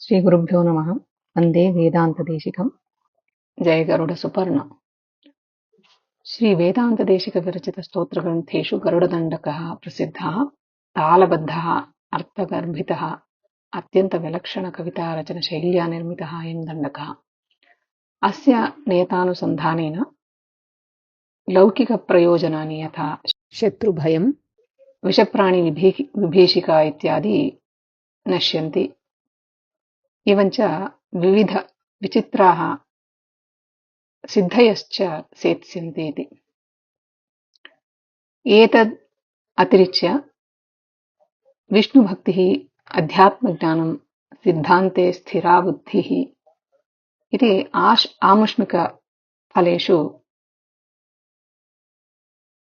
श्रीगुरुभ्यो नमः। वन्दे वेदान्तदेशिकम्। जय गरुडसुपर्ण। श्रीवेदान्तदेशिकविरचितस्तोत्रग्रन्थेषु गरुडदण्डकः प्रसिद्धः, तालबद्धः, अर्थगर्भितः, अत्यन्तविलक्षणकवितारचनशैल्या निर्मितः अयं दण्डकः। अस्य नियतानुसन्धानेन लौकिकप्रयोजनानि यथा शत्रुभयं, विषप्राणिविभीषिका इत्यादि नश्यन्ति। एवञ्च विविधविचित्राः सिद्धयश्च सेत्स्यन्ते इति। एतद् अतिरिच्य विष्णुभक्तिः, अध्यात्मज्ञानं, सिद्धान्ते स्थिरा बुद्धिः इति आमुष्मिकफलेषु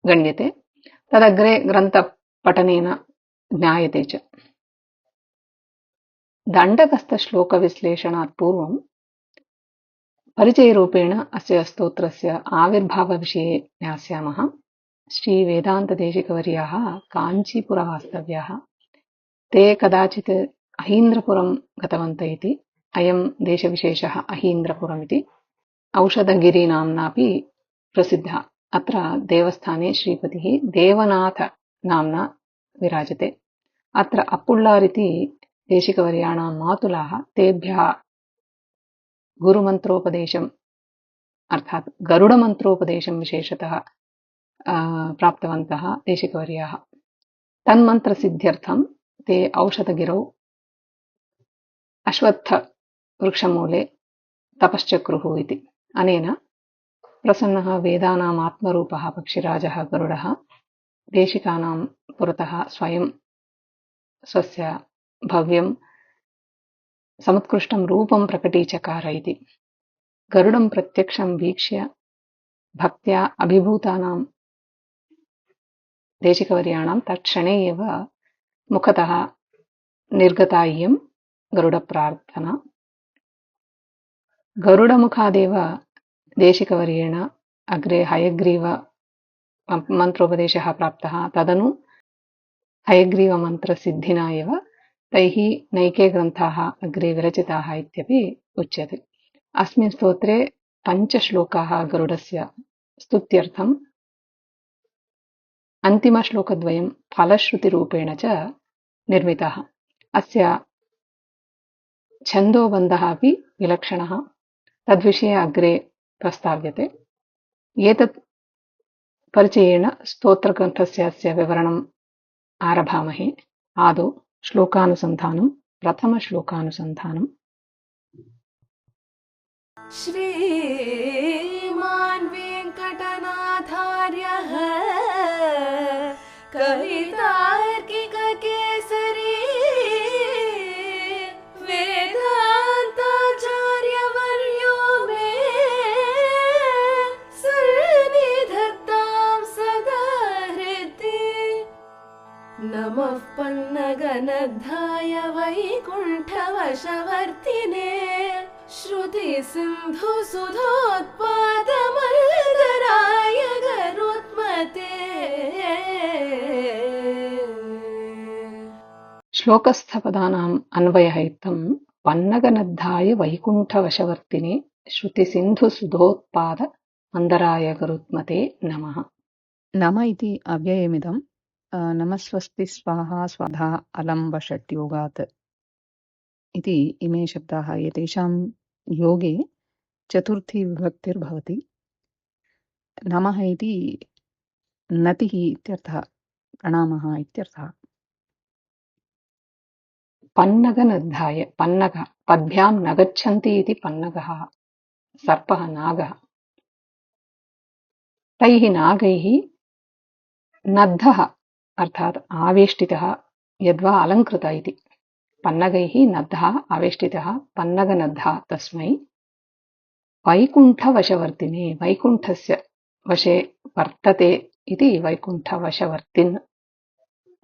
गण्यते। तदग्रे ग्रन्थपठनेन ज्ञायते च। दण्डकस्थश्लोकविश्लेषणात् पूर्वं परिचयरूपेण अस्य स्तोत्रस्य आविर्भावविषये ज्ञास्यामः। श्रीवेदान्तदेशिकवर्याः काञ्चीपुरवास्तव्याः। ते कदाचित् अहीन्द्रपुरं गतवन्त इति। अयं देशविशेषः अहीन्द्रपुरमिति औषधगिरिनाम्नापि प्रसिद्धः। अत्र देवस्थाने श्रीपतिः देवनाथ नाम्ना विराजते। अत्र अप्पुळ्ळारिति देशिकवर्याणां मातुलाः तेभ्यः गुरुमन्त्रोपदेशम् अर्थात् गरुडमन्त्रोपदेशं विशेषतः प्राप्तवन्तः देशिकवर्याः। तन्मन्त्रसिद्ध्यर्थं ते औषधगिरौ अश्वत्थवृक्षमूले तपश्चक्रुः इति। अनेन प्रसन्नः वेदानाम् आत्मरूपः पक्षिराजः गरुडः देशिकानां पुरतः स्वयं स्वस्य भव्यं समुत्कृष्टं रूपं प्रकटीचकार इति। गरुडं प्रत्यक्षं वीक्ष्य भक्त्या अभिभूतानां देशिकवर्याणां तत्क्षणे एव मुखतः निर्गता इयं गरुडप्रार्थना। गरुडमुखादेव देशिकवर्येण अग्रे हयग्रीव मन्त्रोपदेशः प्राप्तः। तदनु हयग्रीवमन्त्रसिद्धिना एव तैः नैके ग्रन्थाः अग्रे विरचिताः इत्यपि उच्यते। अस्मिन् स्तोत्रे 5 श्लोकाः गरुडस्य स्तुत्यर्थम्, अन्तिमश्लोकद्वयं फलश्रुतिरूपेण च निर्मितः। अस्य छन्दोबन्धः अपि विलक्षणः। तद्विषये अग्रे प्रस्ताव्यते। एतत् परिचयेन स्तोत्रग्रन्थस्य अस्य विवरणम् आरभामहे। आदौ श्लोकानुसन्धानं। प्रथमश्लोकानुसन्धानम्। श्रीमान् वेङ्कटनाथार्यः कवितार्किककेसरी वेदान्ताचार्यवर्यो मे सन्निधत्तां सदा हृदि। नमः पन्नगनद्धाय वैकुण्ठवशवर्तिने श्रुतिसिन्धुसुधोत्पादमल्लराय गरुत्मते। श्लोकस्थपदानाम् अन्वयः इत्थं पन्नगनद्धाय वैकुण्ठवशवर्तिने श्रुतिसिन्धुसुधोत्पाद मन्दराय गरुत्मते नमः। नम इति अव्ययमिदं नमस्वस्ति स्वाहा स्वधा अलम्बषट्योगात् इति इमे शब्दाः। एतेषां योगे चतुर्थी विभक्तिर्भवति। नमः इति नतिः इत्यर्थः, प्रणामः इत्यर्थः। पन्नगनद्धाय, पन्नग पद्भ्यां न गच्छन्ति इति पन्नगः सर्पः, नागः। तैः नागैः नद्धः अर्थात् आवेष्टितः यद्वा अलङ्कृत इति। पन्नगैः नद्धः आवेष्टितः पन्नगनद्धः तस्मै वैकुण्ठवशवर्तिने, वैकुण्ठस्य वशे वर्तते इति वैकुण्ठवशवर्तिन्,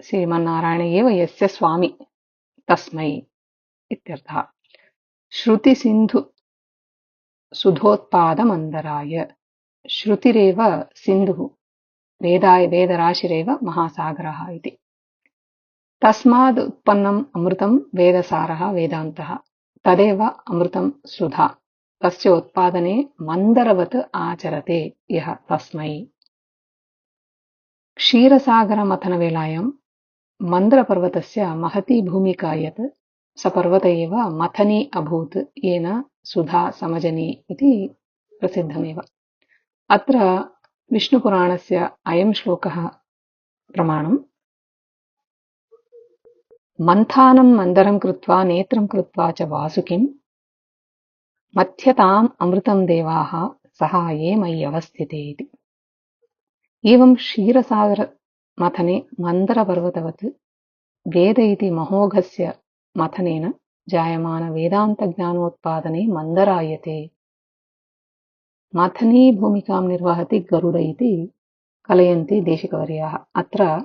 श्रीमन्नारायण एव यस्य स्वामी तस्मै इत्यर्थः। श्रुतिसिन्धु सुधोत्पादमन्दराय, श्रुतिरेव सिन्धुः, वेदराशिरेव महासागरः इति। तस्माद् उत्पन्नम् अमृतं वेदसारः वेदान्तः। तदेव अमृतं सुधा तस्य उत्पादने मन्दरवत् आचरते यः तस्मै। क्षीरसागरमथनवेलायां मन्दरपर्वतस्य महती भूमिका यत् स पर्वत एव मथनी अभूत् येन सुधा समजनी इति प्रसिद्धमेव। अत्र विष्णुपुराणस्य अयं श्लोकः प्रमाणम्। मन्थानं मन्दरं कृत्वा नेत्रं कृत्वा च वासुकिं मथ्यताम् अमृतं देवाः सहाये मयि अवस्थिते इति। एवं क्षीरसागरमथने मन्दरपर्वतवत् वेद इति महोघस्य मथनेन जायमानवेदान्तज्ञानोत्पादने मन्दरायते। मथनी भूमिकां निर्वहति गरुड इति कलयन्ति देशिकवर्याः। अत्र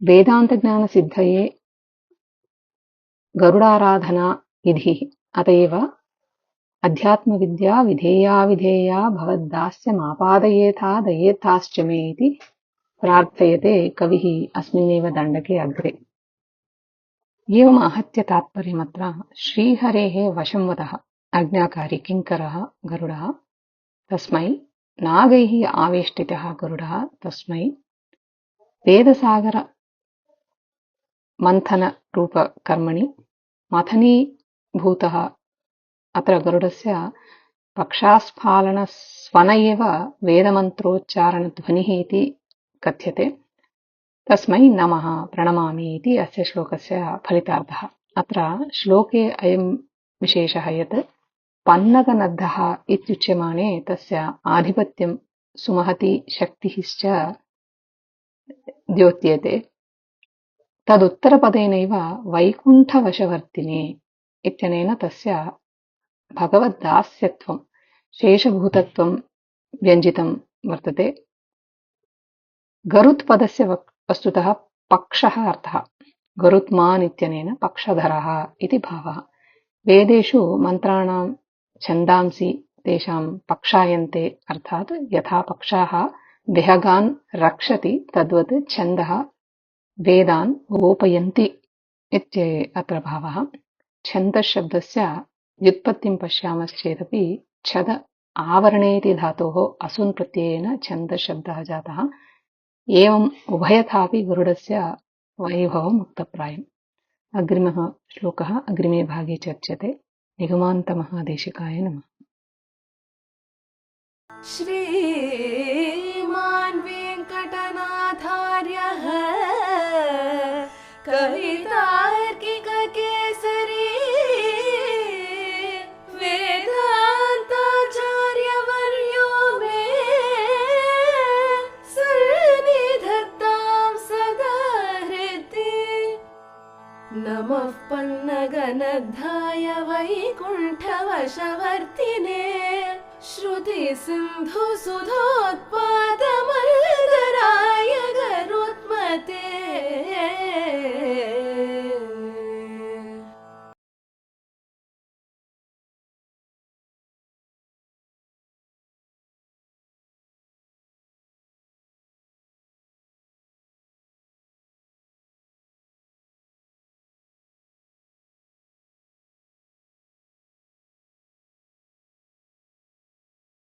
वेदान्तज्ञानसिद्धये गरुडाराधना विधिः। अत एव अध्यात्मविद्या विधेया भवद्दास्यमापादयेथा दयेथाश्च मे इति प्रार्थयते कविः अस्मिन्नेव दण्डके अग्रे। एवम् आहत्य तात्पर्यमत्र श्रीहरेः वशंवदः आज्ञाकारी किङ्करः गरुडः तस्मै नागैः आवेष्टितः गरुडः तस्मै वेदसागर मन्थनरूपकर्मणि मथनीभूतः। अत्र गरुडस्य पक्षास्फालनस्वन एव वेदमन्त्रोच्चारणध्वनिः इति कथ्यते। तस्मै नमः प्रणमामि इति अस्य श्लोकस्य फलितार्थः। अत्र श्लोके अयं विशेषः यत् पन्नगनद्धः इत्युच्यमाने तस्य आधिपत्यं सुमहती शक्तिश्च द्योत्यते। तदुत्तरपदेनैव वैकुण्ठवशवर्तिने इत्यनेन तस्य भगवद्दास्यत्वं शेषभूतत्वं व्यञ्जितं वर्तते। गरुत्पदस्य वस्तुतः पक्षः अर्थः। गरुत्मान् इत्यनेन पक्षधरः इति भावः। वेदेषु मन्त्राणां छन्दांसि तेषां पक्षायन्ते अर्थात् यथा पक्षाः देहगान् रक्षति तद्वत् छन्दः वेदान् गोपयन्ति इति अत्र भावः। छन्दशब्दस्य व्युत्पत्तिं पश्यामश्चेदपि छद आवरणेति धातोः असुन् प्रत्ययेन छन्दशब्दः जातः। एवम् उभयथापि गरुडस्य वैभवम् उक्तप्रायम्। अग्रिमः श्लोकः अग्रिमे भागे चर्च्यते। निगमान्तमहादेशिकाय नमः। श्रीमान् वेङ्कटनाथार्यः कवितार्किककेसरी वेदान्ताचार्यवर्यो मे सन्निधत्तां सदा हृदि। नमः पन्नगनद्धाय वैकुण्ठवशवर्तिने श्रुतिसिन्धुसुधोत्पादमर्दराय